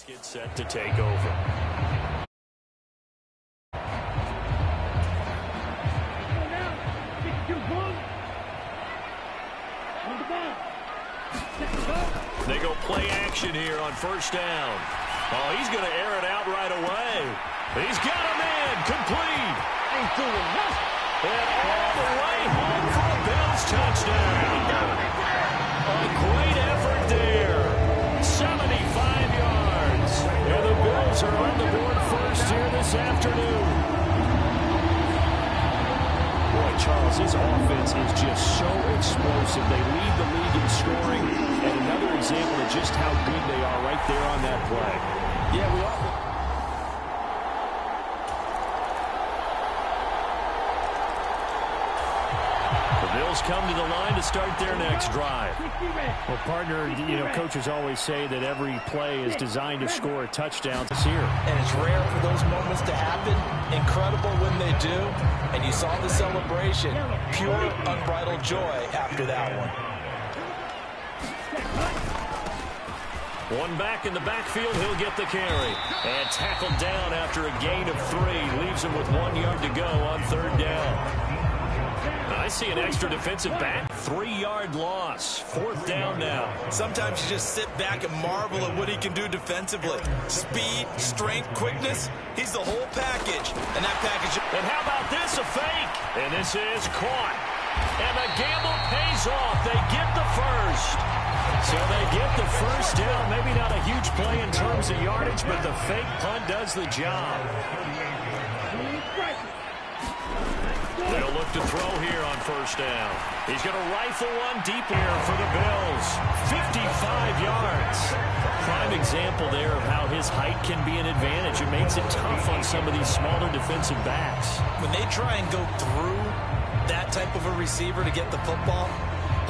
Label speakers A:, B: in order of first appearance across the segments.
A: Get set to take over. They go play action here on first down. Oh, he's going to air it out right away. He's got a man complete. Ain't doing nothing. And all the way home for a Bills touchdown. A great effort there. 75 yards. And the Bills are on the board first here this afternoon. Boy, Charles, this offense is just so explosive. They lead the league in scoring. And another example of just how good they are right there on that play. Yeah, we often... Bills come to the line to start their next drive.
B: Well, partner, coaches always say that every play is designed to score a touchdown this year.
C: And it's rare for those moments to happen. Incredible when they do. And you saw the celebration. Pure, unbridled joy after that one.
A: One back in the backfield, he'll get the carry. And tackled down after a gain of 3. Leaves him with 1 yard to go on third down. I see an extra defensive back. 3-yard loss. Fourth down now.
C: Sometimes you just sit back and marvel at what he can do defensively. Speed, strength, quickness. He's the whole package. And that package...
A: And how about this? A fake. And this is caught. And the gamble pays off. They get the first. So they get the first down. Maybe not a huge play in terms of yardage, but the fake punt does the job. They'll look to throw here on first down. He's going to rifle one deep here for the Bills. 55 yards. Prime example there of how his height can be an advantage. It makes it tough on some of these smaller defensive backs.
C: When they try and go through that type of a receiver to get the football,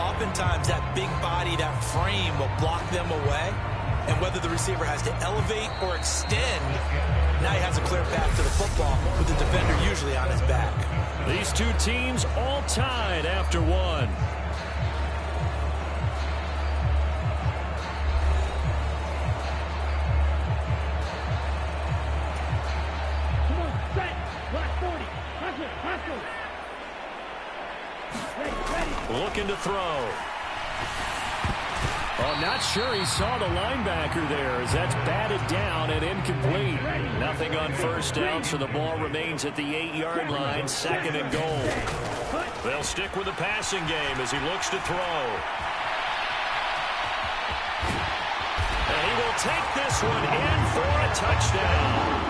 C: oftentimes that big body, that frame will block them away. And whether the receiver has to elevate or extend, now he has a clear path to the football with the defender usually on his back.
A: These two teams all tied after one.
D: Come on, set. Block 40. Hustle.
A: Looking to throw.
B: Well, I'm not sure he saw the linebacker there as that's batted down and incomplete.
A: Nothing on first down, so the ball remains at the 8-yard line, second and goal. They'll stick with the passing game as he looks to throw. And he will take this one in for a touchdown.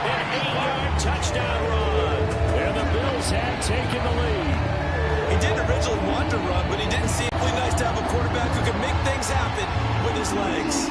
A: An 8-yard touchdown run. And the Bills have taken the lead.
C: He didn't originally want to run, but he didn't see it really nice to have a quarterback who can make things happen with his legs.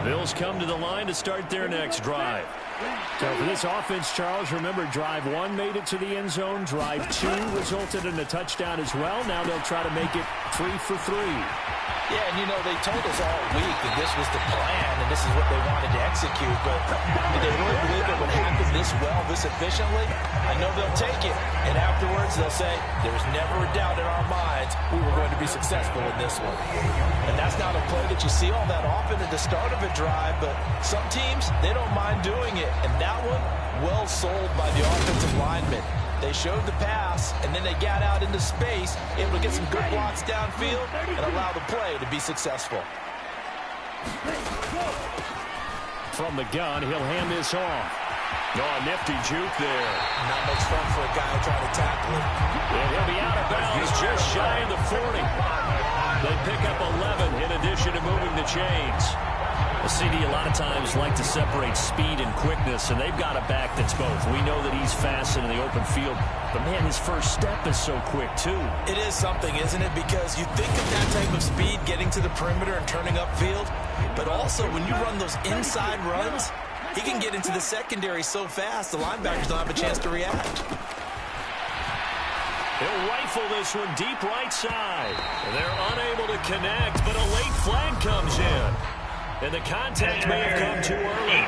A: Bills come to the line to start their next drive.
B: So for this offense, Charles, remember drive 1 made it to the end zone. Drive 2 resulted in a touchdown as well. Now they'll try to make it 3 for 3.
C: Yeah, and you know, they told us all week that this was the plan and this is what they wanted to execute, but did they really believe it would happen this well, this efficiently? I know they'll take it, and afterwards they'll say, there was never a doubt in our minds we were going to be successful in this one. And that's not a play that you see all that often at the start of a drive, but some teams, they don't mind doing it, and that one, well sold by the offensive lineman. They showed the pass, and then they got out into space, able to get some good blocks downfield and allow the play to be successful.
B: From the gun, he'll hand this off.
A: Oh, nifty juke there.
C: Not much fun for a guy trying to tackle it.
A: And he'll be out of bounds just shy of the 40. They pick up 11 in addition to moving the chains. The CD a lot of times like to separate speed and quickness, and they've got a back that's both. We know that he's fast in the open field, but, man, his first step is so quick, too.
C: It is something, isn't it? Because you think of that type of speed getting to the perimeter and turning upfield, but also when you run those inside runs, he can get into the secondary so fast the linebackers don't have a chance to react.
A: He'll rifle this one deep right side. They're unable to connect, but a late flag comes in. And the contact may have come too early.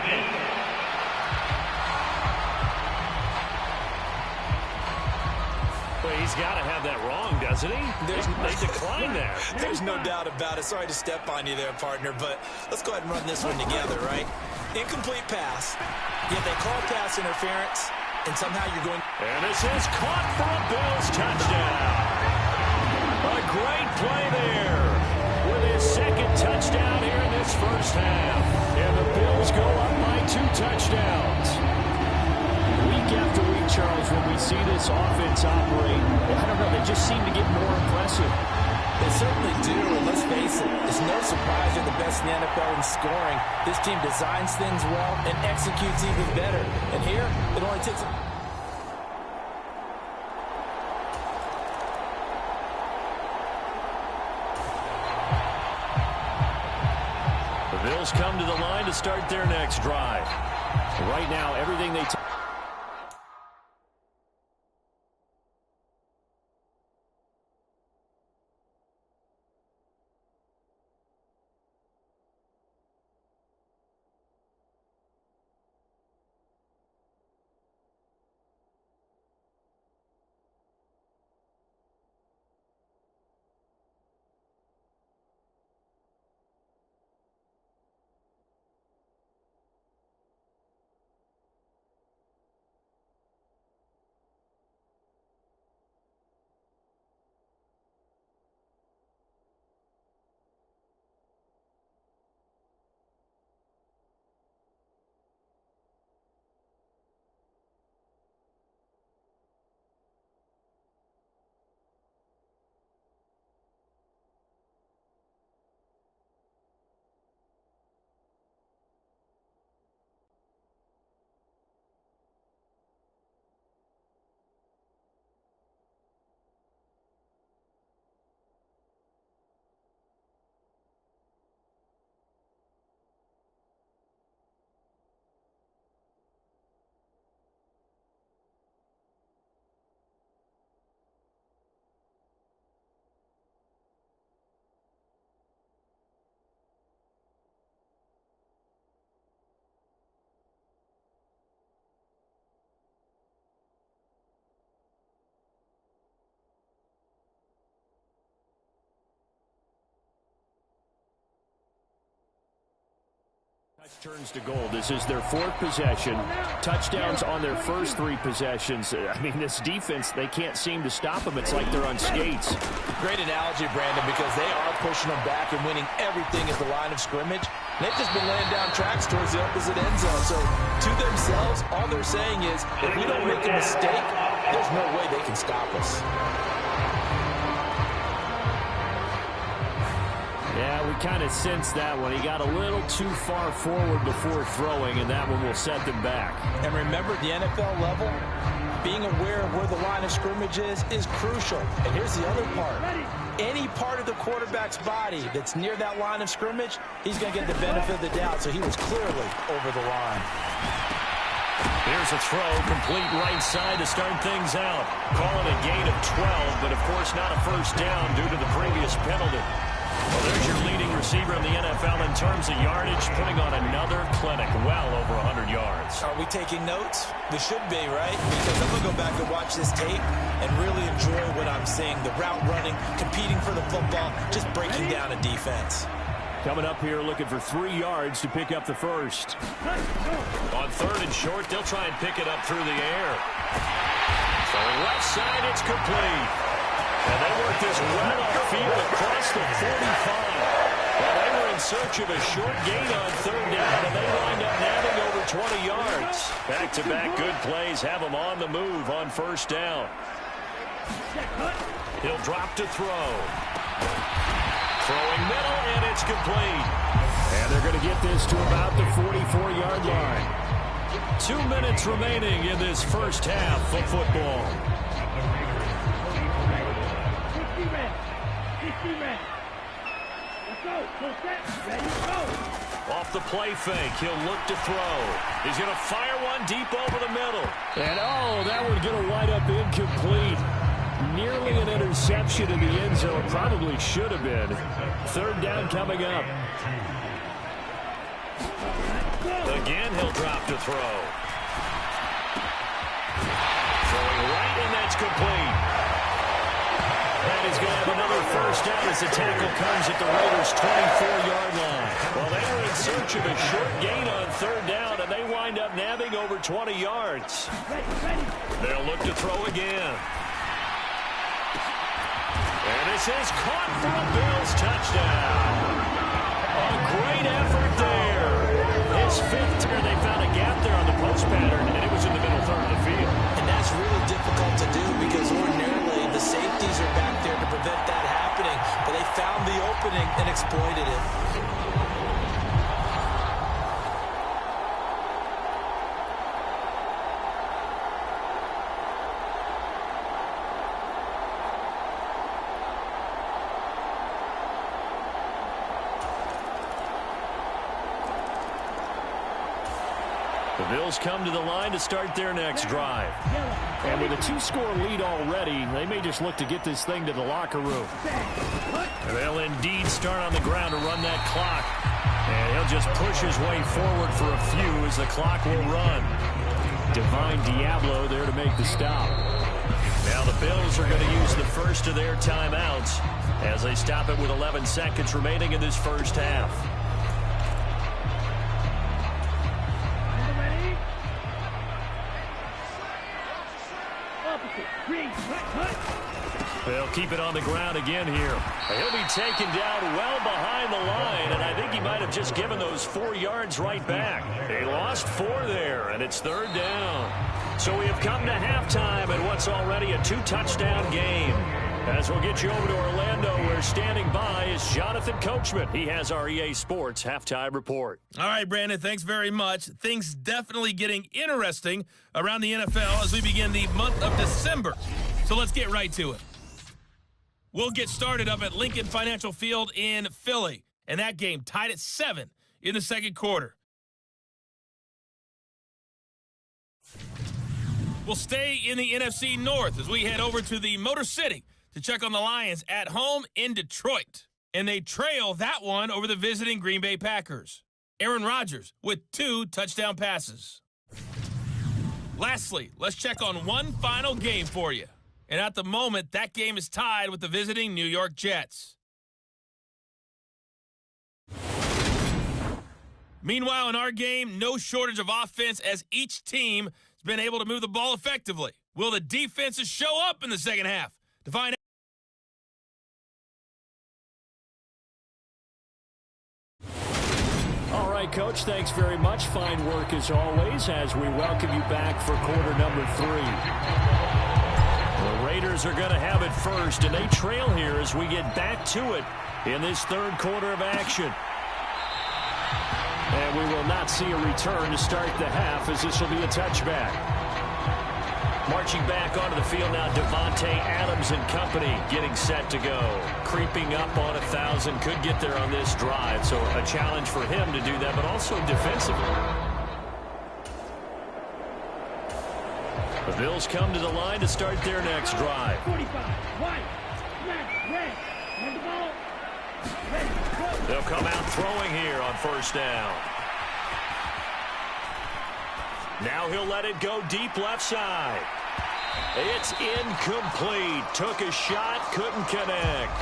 A: Well, he's got to have that wrong, doesn't he? They decline that.
C: There's no doubt about it. Sorry to step on you there, partner, but let's go ahead and run this one together, right? Incomplete pass. Yet they call pass interference, and somehow you're going...
A: And this is caught for a Bills touchdown. A great play there with his second touchdown here in this first half. And the Bills go up by 2 touchdowns.
B: Week after week, Charles, when we see this offense operate, I don't know, they just seem to get more impressive.
C: They certainly do, and let's face it, it's no surprise they're the best in the NFL in scoring. This team designs things well and executes even better. And here, it only takes...
A: The Bills come to the line to start their next drive.
B: Right now, everything they... Turns to goal. This is their 4th possession. Touchdowns on their first 3 possessions. I mean, this defense, they can't seem to stop them. It's like they're on skates.
C: Great analogy, Brandon, because they are pushing them back and winning everything at the line of scrimmage. They've just been laying down tracks towards the opposite end zone. So, to themselves, all they're saying is, if we don't make a mistake, there's no way they can stop us.
B: Yeah, we could kind of sense that one. He got a little too far forward before throwing, and that one will set them back.
C: And remember, the NFL level, being aware of where the line of scrimmage is crucial. And here's the other part. Any part of the quarterback's body that's near that line of scrimmage, he's going to get the benefit of the doubt. So he was clearly over the line.
A: Here's a throw, complete right side to start things out. Calling a gain of 12, but of course not a first down due to the previous penalty. Well, there's your leading receiver in the NFL in terms of yardage, putting on another clinic, well over 100 yards.
C: Are we taking notes? We should be, right? Because I'm going to go back and watch this tape and really enjoy what I'm seeing. The route running, competing for the football, just breaking down a defense.
B: Coming up here looking for 3 yards to pick up the first.
A: On third and short, they'll try and pick it up through the air. Throwing left side, it's complete. And they work this well upfield across the 45. Well, they were in search of a short gain on third down, and they wind up nabbing over 20 yards. Back-to-back good plays have them on the move on first down. He'll drop to throw. Throwing middle, and it's complete.
B: And they're going to get this to about the 44-yard line.
A: 2 minutes remaining in this first half of football.
D: 60 men. 60 men. Let's go. Full set. Ready, go.
A: Off the play fake, he'll look to throw. He's going to fire one deep over the middle.
B: And, that one's going to wind up incomplete. Nearly an interception in the end zone. Probably should have been. Third down coming up.
A: Again, he'll drop to throw. Throwing right, and that's complete. And he's going to have another first down as the tackle comes at the Raiders' 24-yard line. Well, they were in search of a short gain on third down, and they wind up nabbing over 20 yards. They'll look to throw again. And this is caught for a Bills touchdown. A great effort there. His fifth turn, they found a gap there on the post pattern, and it was in the middle third of the field.
C: And that's really difficult to do because ordinarily the safeties are back there to prevent that happening. But they found the opening and exploited it.
A: The Bills come to the line to start their next drive.
B: And with a 2-score lead already, they may just look to get this thing to the locker room.
A: They'll indeed start on the ground to run that clock. And he'll just push his way forward for a few as the clock will run.
B: Divine Diablo there to make the stop.
A: Now the Bills are going to use the first of their timeouts as they stop it with 11 seconds remaining in this first half. They'll keep it on the ground again here. He'll be taken down well behind the line, and I think he might have just given those 4 yards right back. They lost 4 there, and it's third down. So we have come to halftime in what's already a 2-touchdown game. As we'll get you over to Orlando, where standing by is Jonathan Coachman. He has our EA Sports halftime report.
E: All right, Brandon, thanks very much. Things definitely getting interesting around the NFL as we begin the month of December. So let's get right to it. We'll get started up at Lincoln Financial Field in Philly, and that game tied at 7 in the second quarter. We'll stay in the NFC North as we head over to the Motor City to check on the Lions at home in Detroit. And they trail that one over the visiting Green Bay Packers. Aaron Rodgers with 2 touchdown passes. Lastly, let's check on one final game for you. And at the moment, that game is tied with the visiting New York Jets. Meanwhile, in our game, no shortage of offense as each team has been able to move the ball effectively. Will the defenses show up in the second half? To find out.
B: All right, Coach, thanks very much. Fine work as always as we welcome you back for quarter number 3. The Raiders are going to have it first, and they trail here as we get back to it in this third quarter of action. And we will not see a return to start the half, as this will be a touchback. Marching back onto the field now, Devontae Adams and company getting set to go. Creeping up on 1,000, could get there on this drive. So a challenge for him to do that, but also defensively. The Bills come to the line to start their next drive.
D: 45, white, red, on the ball. Ready, go.
B: They'll come out throwing here on first down. Now he'll let it go deep left side. It's incomplete. Took a shot, couldn't connect.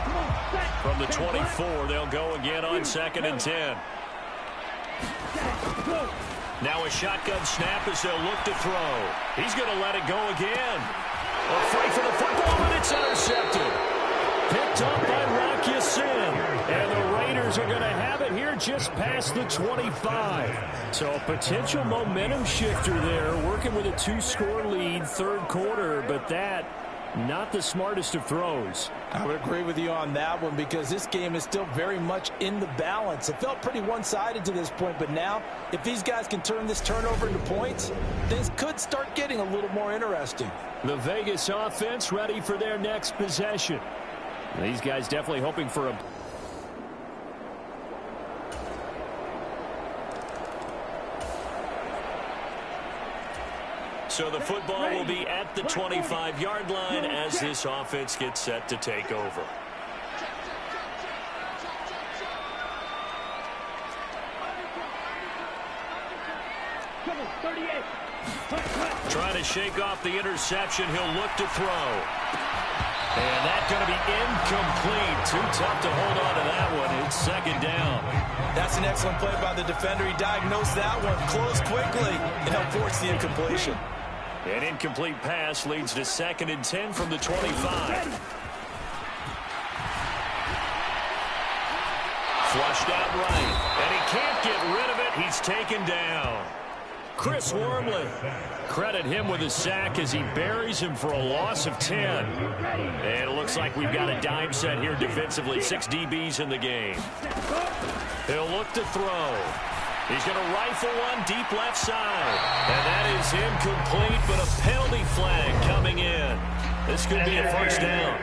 D: Come on, set.
B: From the
D: Set,
B: 24, they'll go again on 2nd and 10.
D: set, go.
B: Now a shotgun snap as they'll look to throw. He's going to let it go again. A fight for the football, and it's intercepted. Picked up by Rock Ya-Sin. And the Raiders are going to have it here just past the 25. So a potential momentum shifter there, working with a 2-score lead, third quarter, but that, not the smartest of throws.
C: I would agree with you on that one, because this game is still very much in the balance. It felt pretty one-sided to this point, but now if these guys can turn this turnover into points, things could start getting a little more interesting.
B: The Vegas offense ready for their next possession. These guys definitely hoping for a... So the football will be at the 25-yard line as this offense gets set to take over. Trying to shake off the interception. He'll look to throw. And that's going to be incomplete. Too tough to hold on to that one. It's second down.
C: That's an excellent play by the defender. He diagnosed that one, closed quickly, and helped force the incompletion.
B: An incomplete pass leads to 2nd and 10 from the 25. Flushed out right, and he can't get rid of it. He's taken down. Chris Wormley, credit him with a sack as he buries him for a loss of 10. And it looks like we've got a dime set here defensively. 6 DBs in the game. He'll look to throw. He's going to rifle one deep left side. And that is incomplete, but a penalty flag coming in. This could be a first down.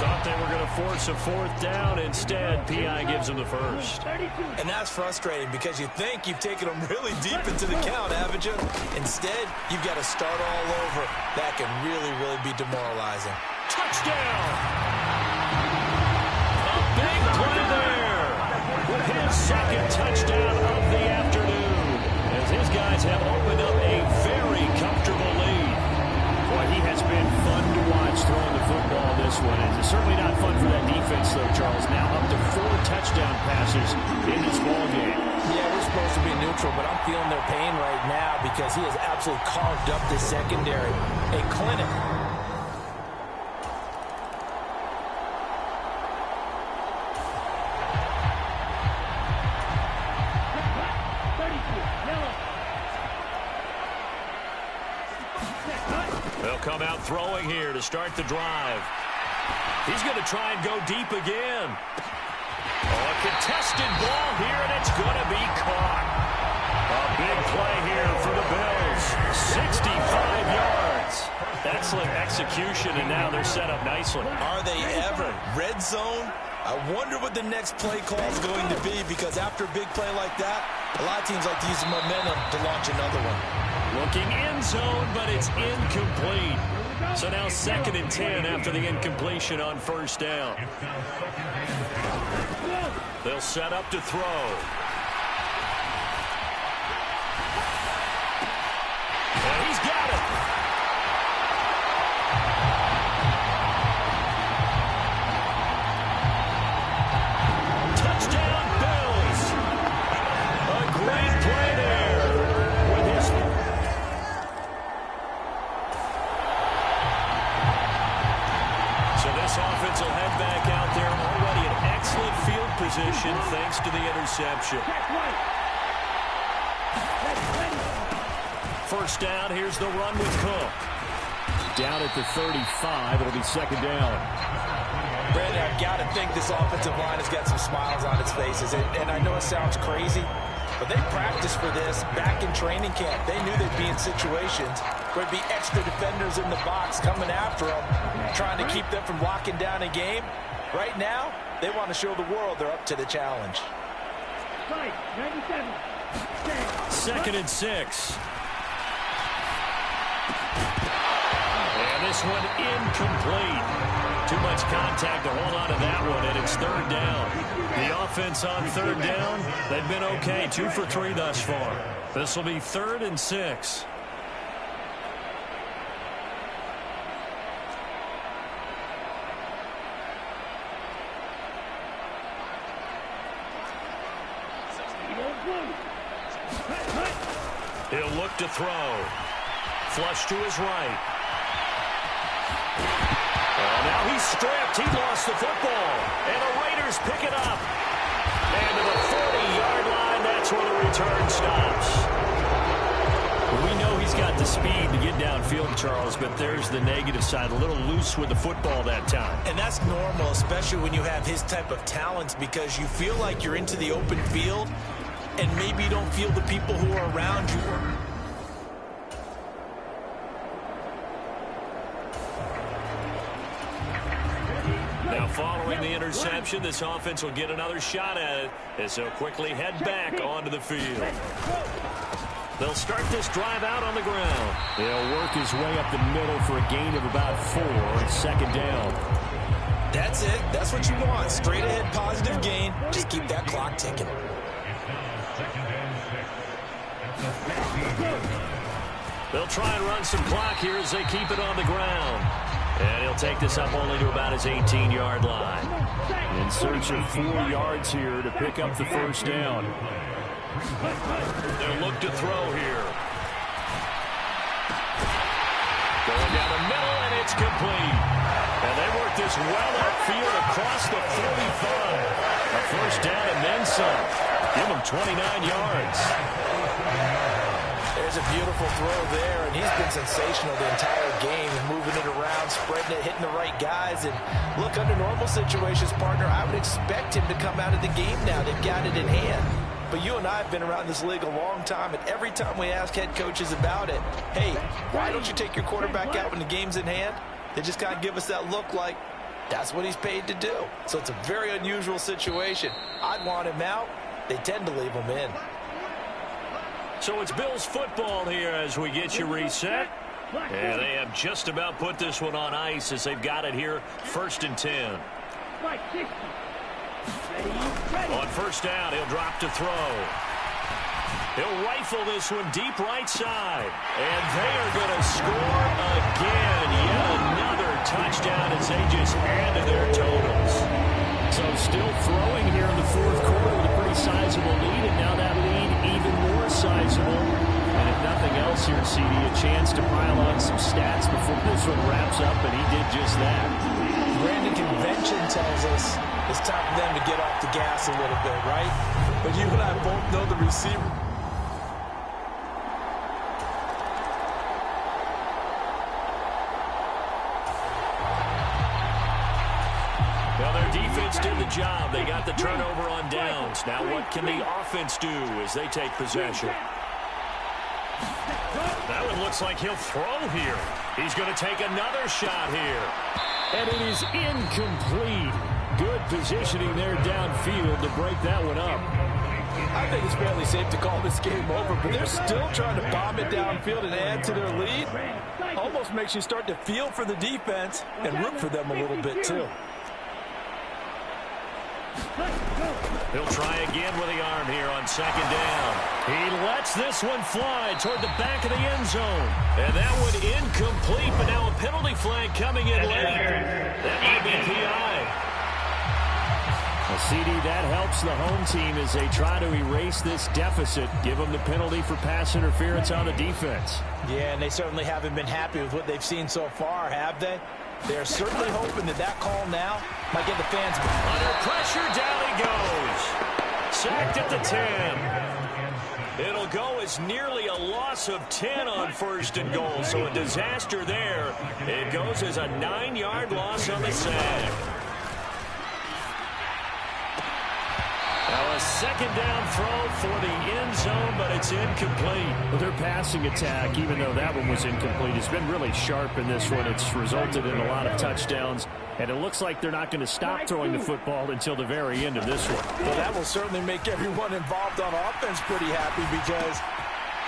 B: Thought they were going to force a 4th down. Instead, P.I. gives them the first.
C: And that's frustrating, because you think you've taken them really deep into the count, haven't you? Instead, you've got to start all over. That can really, really be demoralizing.
B: Touchdown! A big play there with his 2nd touchdown of the afternoon, as his guys have opened up a very comfortable lead. Boy, he has been fun to watch throwing the football this one. It's certainly not fun for that defense, though, Charles. Now up to 4 touchdown passes in this ballgame.
C: Yeah, we're supposed to be neutral, but I'm feeling their pain right now, because he has absolutely carved up this secondary. A clinic.
B: They'll come out throwing here to start the drive. He's going to try and go deep again. Oh, a contested ball here, and it's going to be caught. A big play here for the Bills. 65 yards. Excellent execution, and now they're set up nicely.
C: Are they ever? Red zone? I wonder what the next play call is going to be, because after a big play like that, a lot of teams like to use the momentum to launch another one.
B: Looking end zone, but it's incomplete. So now 2nd and 10 after the incompletion on first down. They'll set up to throw. And he's got it. Touchdown, Bills. A great play there with his... So this offense will head back out there, already in excellent field position thanks to the interception. First down, here's the run with Cook. down at the 35. It'll be second down.
C: Brandon, I've got to think this offensive line has got some smiles on its faces. And I know it sounds crazy, but they practiced for this back in training camp. They knew they'd be in situations where there'd be extra defenders in the box coming after them, trying to keep them from locking down a game. Right now, they want to show the world they're up to the challenge.
D: 97.
B: Second and 6. And this one incomplete. Too much contact to hold on to that one, and it's third down. The offense on third down, they've been okay. 2 for 3 thus far. This will be 3rd and 6. He'll look to throw. Flush to his right. Now he's stripped. He lost the football. And the Raiders pick it up. And to the 40-yard line, that's where the return stops. We know he's got the speed to get downfield, Charles, but there's the negative side. A little loose with the football that time.
C: And that's normal, especially when you have his type of talents, because you feel like you're into the open field and maybe you don't feel the people who are around you.
B: Now following the interception, this offense will get another shot at it as they'll quickly head back onto the field. They'll start this drive out on the ground. They'll work his way up the middle for a gain of about 4. Second down.
C: That's it. That's what you want. Straight ahead positive gain. Just keep that clock ticking.
B: They'll try and run some clock here as they keep it on the ground. And he'll take this up only to about his 18-yard line. In search of 4 yards here to pick up the first down. They'll look to throw here. Going down the middle, and it's complete. And they work this well upfield across the 45. A first down and then some. Give him 29 yards.
C: There's a beautiful throw there, and he's been sensational the entire game, moving it around, spreading it, hitting the right guys. And look, under normal situations, partner, I would expect him to come out of the game now. They've got it in hand. But you and I have been around this league a long time, and every time we ask head coaches about it, hey, why don't you take your quarterback out when the game's in hand? They just kind of give us that look like that's what he's paid to do. So it's a very unusual situation. I'd want him out. They tend to leave him in.
B: So it's Bills football here as we get you reset. And they have just about put this one on ice as they've got it here, 1st and 10. On first down, he'll drop to throw. He'll rifle this one deep right side. And they are going to score again. Yet another touchdown as they just add to their totals. So still throwing here in the 4th quarter with a pretty sizable lead. And now that lead even more sizable. And if nothing else here, CD, a chance to pile on some stats before this one wraps up. And he did just that.
C: Brandon, convention tells us it's time for them to get off the gas a little bit, right? But you and I both know the receiver.
B: Well, their defense did the job. They got the turnover on downs. Now what can the offense do as they take possession? That one looks like he'll throw here. He's going to take another shot here. And it is incomplete. Good positioning there downfield to break that one up.
C: I think it's fairly safe to call this game over, but they're still trying to bomb it downfield and add to their lead. Almost makes you start to feel for the defense and root for them a little bit, too.
B: He'll try again with the arm here on second down. He lets this one fly toward the back of the end zone. And that one incomplete, but now a penalty flag coming in late. That might be PI. Well, CD, that helps the home team as they try to erase this deficit. Give them the penalty for pass interference on the defense.
C: Yeah, and they certainly haven't been happy with what they've seen so far, have they? They're certainly hoping that that call now might get the fans under
B: pressure. Down he goes. Sacked at the 10.
A: It'll go as nearly a loss of 10 on 1st and goal, so a disaster there. It goes as a 9-yard loss on the sack. Now a second down throw for the end zone, but it's incomplete.
B: Well, their passing attack, even though that one was incomplete, has been really sharp in this one. It's resulted in a lot of touchdowns, and it looks like they're not going to stop throwing the football until the very end of this one.
C: Well, that will certainly make everyone involved on offense pretty happy because...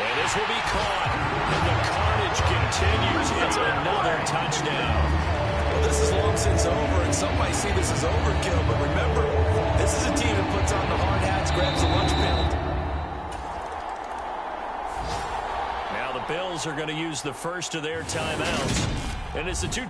A: And this will be caught, and the carnage continues. It's another touchdown.
C: Well, this is long since over, and some might see this as overkill, but remember, this is a team that puts on the hard hats, grabs the lunch pail.
A: Now the Bills are going to use the first of their timeouts. And as the two